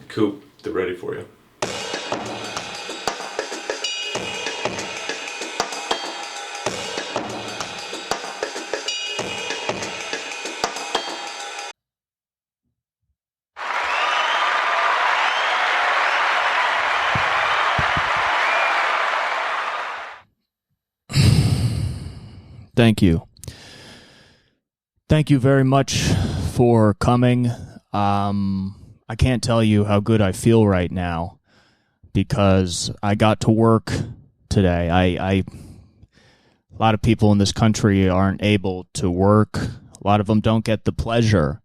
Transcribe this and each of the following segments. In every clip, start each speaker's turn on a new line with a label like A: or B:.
A: Coop, they're ready for you.
B: Thank you. Thank you very much for coming. I can't tell you how good I feel right now because I got to work today. A lot of people in this country aren't able to work. A lot of them don't get the pleasure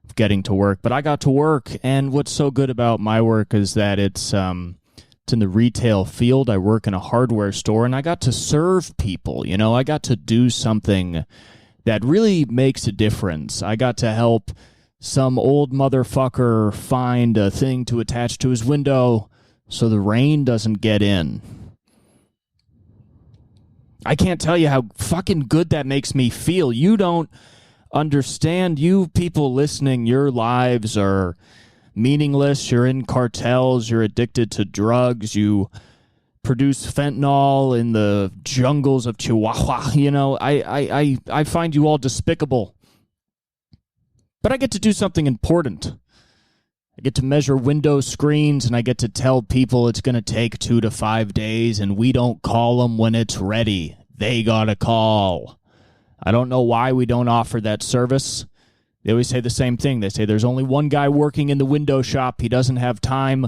B: of getting to work, but I got to work, and what's so good about my work is that it's in the retail field. I work in a hardware store, and I got to serve people. You know, I got to do something that really makes a difference. I got to help some old motherfucker find a thing to attach to his window so the rain doesn't get in. I can't tell you how fucking good that makes me feel. You don't understand. You people listening, your lives are meaningless. You're in cartels. You're addicted to drugs. You produce fentanyl in the jungles of Chihuahua. You know, I find you all despicable. But I get to do something important. I get to measure window screens, and I get to tell people it's going to take 2 to 5 days, and we don't call them when it's ready. They got to call. I don't know why we don't offer that service. They always say the same thing. They say there's only one guy working in the window shop. He doesn't have time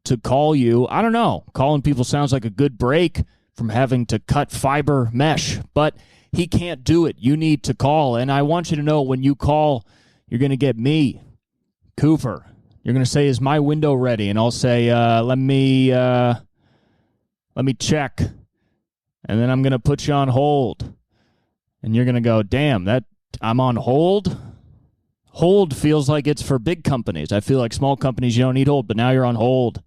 B: to call you. I don't know. Calling people sounds like a good break from having to cut fiber mesh, but he can't do it. You need to call, and I want you to know when you call, you're going to get me, Cooper. You're going to say, is my window ready? And I'll say, let me check. And then I'm going to put you on hold. And you're going to go, damn, that I'm on hold? Hold feels like it's for big companies. I feel like small companies, you don't need hold, but now you're on hold.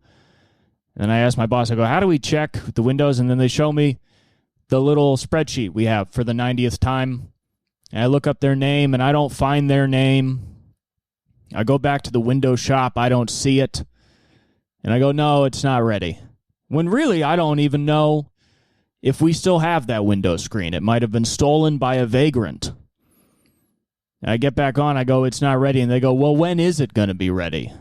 B: And I ask my boss, I go, how do we check the windows? And then they show me the little spreadsheet we have for the 90th time. And I look up their name, and I don't find their name. I go back to the window shop. I don't see it. And I go, no, it's not ready. When really, I don't even know if we still have that window screen. It might have been stolen by a vagrant. And I get back on. I go, it's not ready. And they go, well, when is it going to be ready?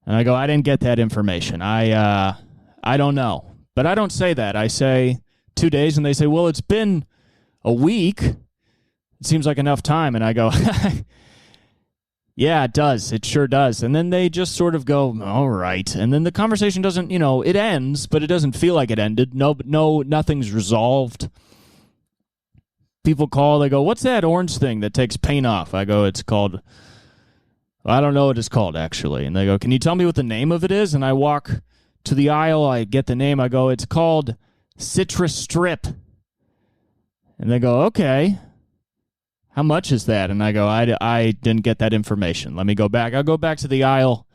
B: And I go, I didn't get that information. I don't know. But I don't say that. I say 2 days, and they say, well, it's been a week. It seems like enough time. And I go, yeah, it does. It sure does. And then they just sort of go, all right. And then the conversation doesn't, it ends, but it doesn't feel like it ended. No, nothing's resolved. People call, they go, what's that orange thing that takes paint off? I go, it's called, I don't know what it's called, actually. And they go, can you tell me what the name of it is? And I walk to the aisle, I get the name, I go, it's called Citrus Strip. And they go, okay. How much is that? And I go, I didn't get that information. Let me go back. I'll go back to the aisle.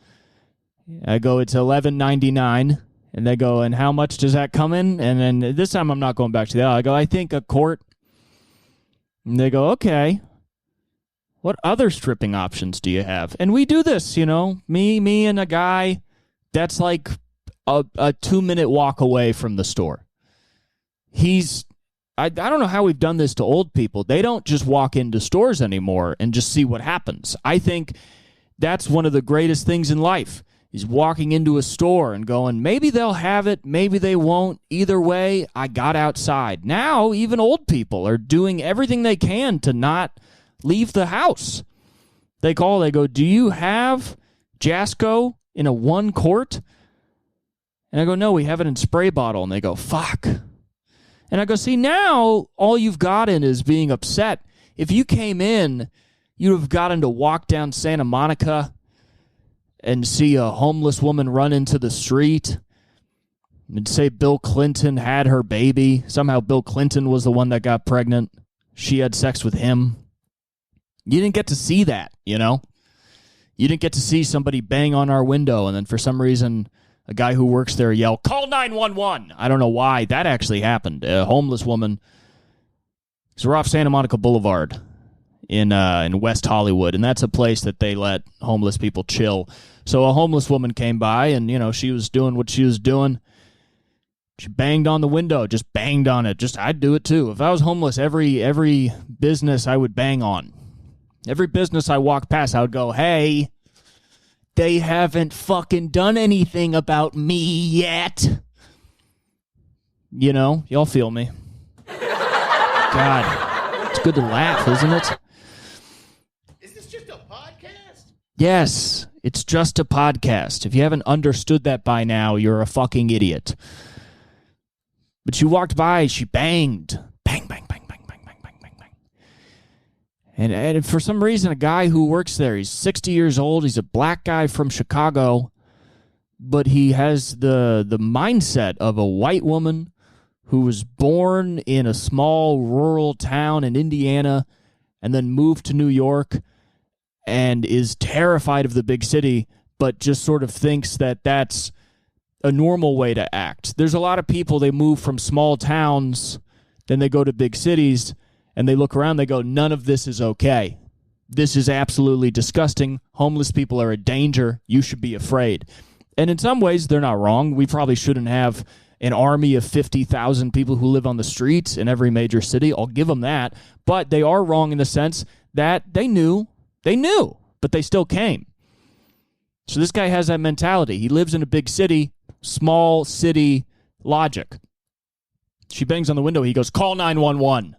B: I go, it's $11.99. And they go, and how much does that come in? And then this time I'm not going back to the aisle. I go, I think a quart. And they go, okay. What other stripping options do you have? And we do this, me and a guy that's like a 2-minute walk away from the store. I don't know how we've done this to old people. They don't just walk into stores anymore and just see what happens. I think that's one of the greatest things in life, is walking into a store and going, maybe they'll have it, maybe they won't. Either way, I got outside. Now, even old people are doing everything they can to not leave the house. They call, they go, do you have Jasco in a 1 quart? And I go, no, we have it in spray bottle. And they go, fuck. And I go, see, now all you've gotten is being upset. If you came in, you'd have gotten to walk down Santa Monica and see a homeless woman run into the street and say Bill Clinton had her baby. Somehow Bill Clinton was the one that got pregnant. She had sex with him. You didn't get to see that, You didn't get to see somebody bang on our window and then for some reason a guy who works there yell, call 911. I don't know why that actually happened. A homeless woman. So we're off Santa Monica Boulevard in West Hollywood, and that's a place that they let homeless people chill. So a homeless woman came by, and she was doing what she was doing. She banged on the window, just banged on it. I'd do it too. If I was homeless, every business I would bang on. Every business I walked past, I would go, hey, they haven't fucking done anything about me yet. Y'all feel me. God, it's good to laugh, isn't it?
A: Is this just a podcast?
B: Yes, it's just a podcast. If you haven't understood that by now, you're a fucking idiot. But she walked by, she banged. Bang, bang, bang, bang, bang, bang, bang, bang, bang. And for some reason, a guy who works there, he's 60 years old, he's a black guy from Chicago, but he has the mindset of a white woman who was born in a small rural town in Indiana and then moved to New York and is terrified of the big city, but just sort of thinks that that's a normal way to act. There's a lot of people, they move from small towns, then they go to big cities, and they look around, they go, none of this is okay. This is absolutely disgusting. Homeless people are a danger. You should be afraid. And in some ways, they're not wrong. We probably shouldn't have an army of 50,000 people who live on the streets in every major city. I'll give them that. But they are wrong in the sense that they knew, but they still came. So this guy has that mentality. He lives in a big city, small city logic. She bangs on the window. He goes, call 911.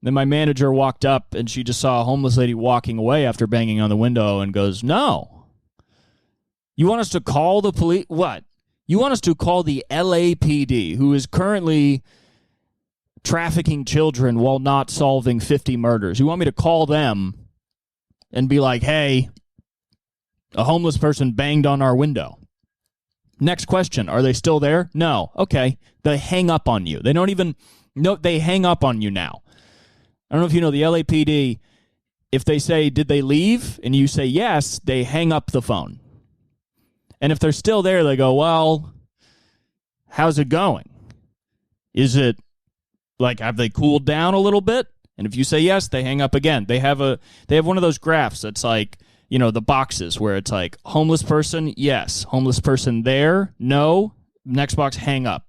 B: Then my manager walked up, and she just saw a homeless lady walking away after banging on the window and goes, no. You want us to call the police? What? You want us to call the LAPD, who is currently trafficking children while not solving 50 murders. You want me to call them and be like, hey, a homeless person banged on our window. Next question, are they still there? No. Okay. They hang up on you. They don't even, no, they hang up on you now. I don't know if you know the LAPD, if they say, did they leave? And you say yes, they hang up the phone. And if they're still there, they go, well, how's it going? Is it like, have they cooled down a little bit? And if you say yes, they hang up again. They have one of those graphs that's like, the boxes where it's like homeless person, yes. Homeless person there, no. Next box, hang up,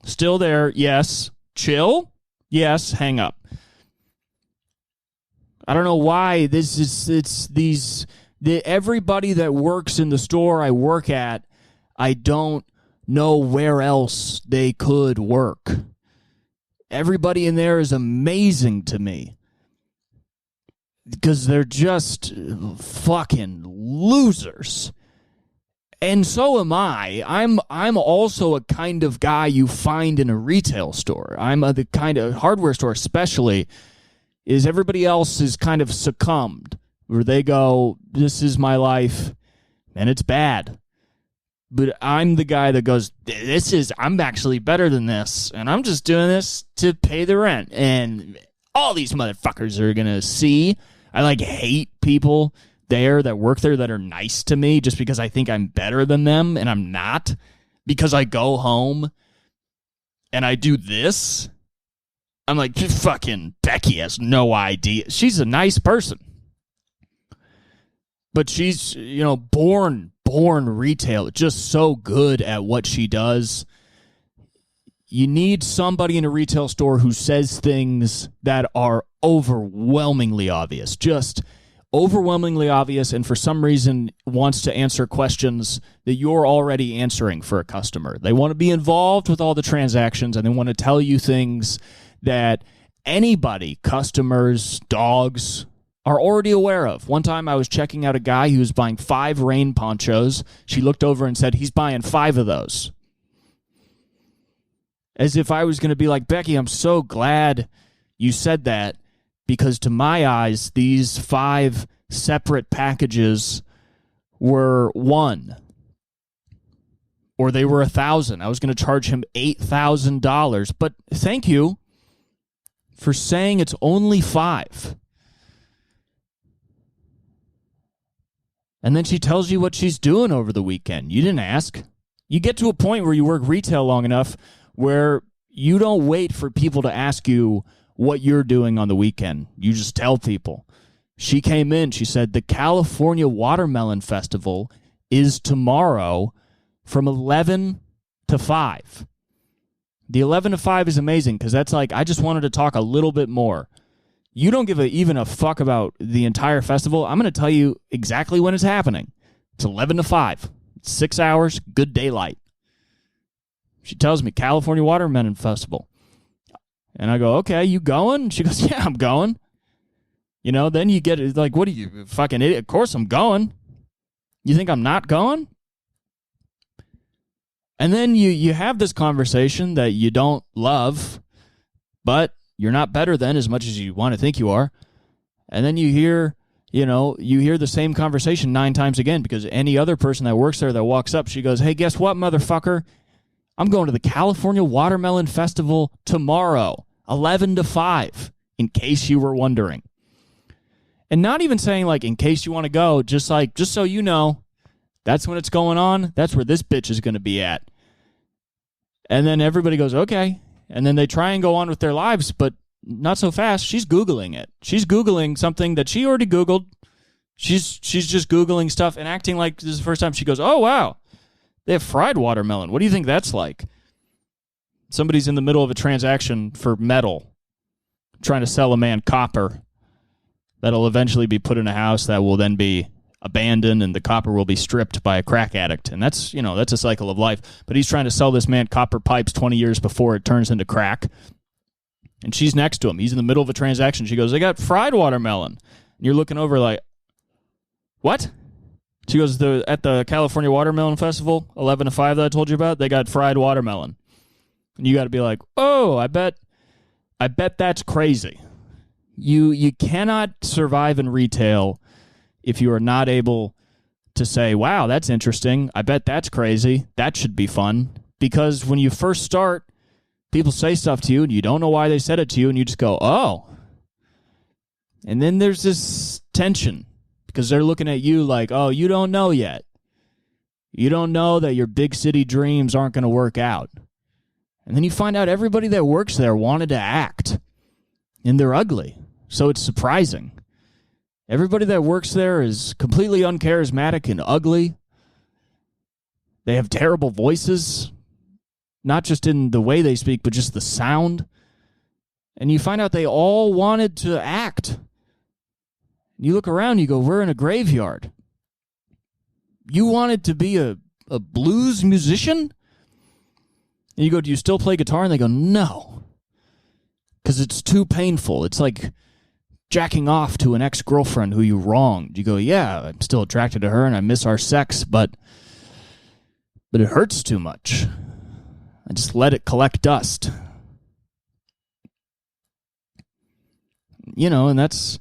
B: Still there, yes. Chill, yes. Hang up. I don't know why everybody that works in the store I work at, I don't know where else they could work. Everybody in there is amazing to me. Because they're just fucking losers. And so am I. I'm also a kind of guy you find in a retail store. The kind of hardware store especially, is everybody else is kind of succumbed. Where they go, this is my life, and it's bad. But I'm the guy that goes, I'm actually better than this, and I'm just doing this to pay the rent. And all these motherfuckers are going to see. I hate people there that work there that are nice to me just because I think I'm better than them, and I'm not. Because I go home and I do this. I'm like, fucking Becky has no idea. She's a nice person. But she's, born retail, just so good at what she does. You need somebody in a retail store who says things that are overwhelmingly obvious, just overwhelmingly obvious, and for some reason wants to answer questions that you're already answering for a customer. They want to be involved with all the transactions, and they want to tell you things that anybody, customers, dogs, are already aware of. One time I was checking out a guy who was buying 5 rain ponchos. She looked over and said, he's buying 5 of those. As if I was going to be like, Becky, I'm so glad you said that, because to my eyes, these 5 separate packages were 1. Or they were 1,000. I was going to charge him $8,000. But thank you for saying it's only 5. And then she tells you what she's doing over the weekend. You didn't ask. You get to a point where you work retail long enough where you don't wait for people to ask you what you're doing on the weekend. You just tell people. She came in, she said, the California Watermelon Festival is tomorrow from 11 to 5. The 11 to 5 is amazing because that's like, I just wanted to talk a little bit more. You don't give even a fuck about the entire festival. I'm going to tell you exactly when it's happening. It's 11 to 5. It's 6 hours, good daylight. She tells me, California Watermelon Festival. And I go, okay, you going? She goes, yeah, I'm going. You know, then you get it like, what are you, fucking idiot? Of course I'm going. You think I'm not going? And then you have this conversation that you don't love, but you're not better than as much as you want to think you are. And then you hear the same conversation 9 times again because any other person that works there that walks up, she goes, hey, guess what, motherfucker? I'm going to the California Watermelon Festival tomorrow, 11 to 5, in case you were wondering. And not even saying, like, in case you want to go, just so you know, that's when it's going on. That's where this bitch is going to be at. And then everybody goes, okay. And then they try and go on with their lives, but not so fast. She's Googling it. She's Googling something that she already Googled. She's just Googling stuff and acting like this is the first time. She goes, oh, wow. They have fried watermelon. What do you think that's like? Somebody's in the middle of a transaction for metal, trying to sell a man copper that'll eventually be put in a house that will then be abandoned and the copper will be stripped by a crack addict. And that's a cycle of life. But he's trying to sell this man copper pipes 20 years before it turns into crack. And she's next to him. He's in the middle of a transaction. She goes, they got fried watermelon. And you're looking over like, what? She goes, at the California Watermelon Festival, 11 to 5 that I told you about, they got fried watermelon. And you got to be like, oh, I bet that's crazy. You cannot survive in retail if you are not able to say, wow, that's interesting. I bet that's crazy. That should be fun. Because when you first start, people say stuff to you and you don't know why they said it to you and you just go, oh. And then there's this tension because they're looking at you like, oh, you don't know yet. You don't know that your big city dreams aren't going to work out. And then you find out everybody that works there wanted to act. And they're ugly. So it's surprising. Everybody that works there is completely uncharismatic and ugly. They have terrible voices. Not just in the way they speak, but just the sound. And you find out they all wanted to act. You look around, you go, we're in a graveyard. You wanted to be a blues musician? And you go, do you still play guitar? And they go, no. Because it's too painful. It's like jacking off to an ex-girlfriend who you wronged. You go, yeah, I'm still attracted to her and I miss our sex, but it hurts too much. I just let it collect dust. And that's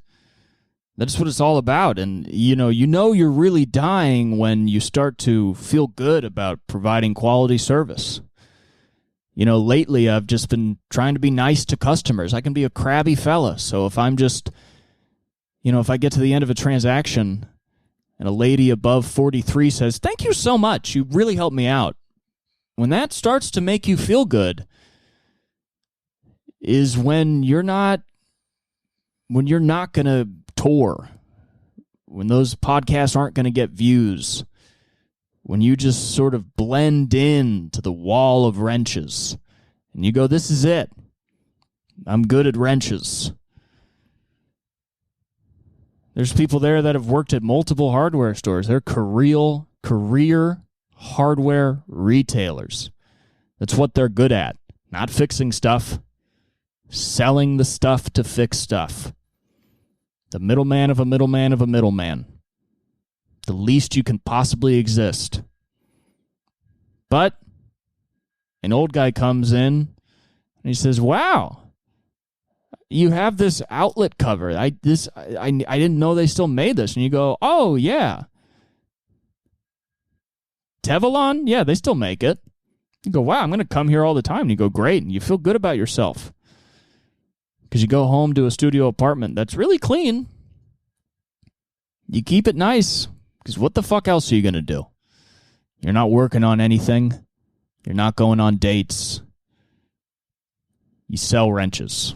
B: what it's all about. And, you're really dying when you start to feel good about providing quality service. Lately I've just been trying to be nice to customers. I can be a crabby fella. So if I'm just, if I get to the end of a transaction and a lady above 43 says, thank you so much, you really helped me out. When that starts to make you feel good is when you're not going to tour, when those podcasts aren't going to get views, when you just sort of blend in to the wall of wrenches and you go, this is it. I'm good at wrenches. There's people there that have worked at multiple hardware stores. They're career hardware retailers. That's what they're good at. Not fixing stuff. Selling the stuff to fix stuff. The middleman of a middleman of a middleman. The least you can possibly exist. But an old guy comes in and he says, wow, you have this outlet cover. I didn't know they still made this. And you go, oh, yeah. Teflon? Yeah, they still make it. You go, wow, I'm going to come here all the time. And you go, great. And you feel good about yourself. Because you go home to a studio apartment that's really clean. You keep it nice. Because what the fuck else are you going to do? You're not working on anything. You're not going on dates. You sell wrenches.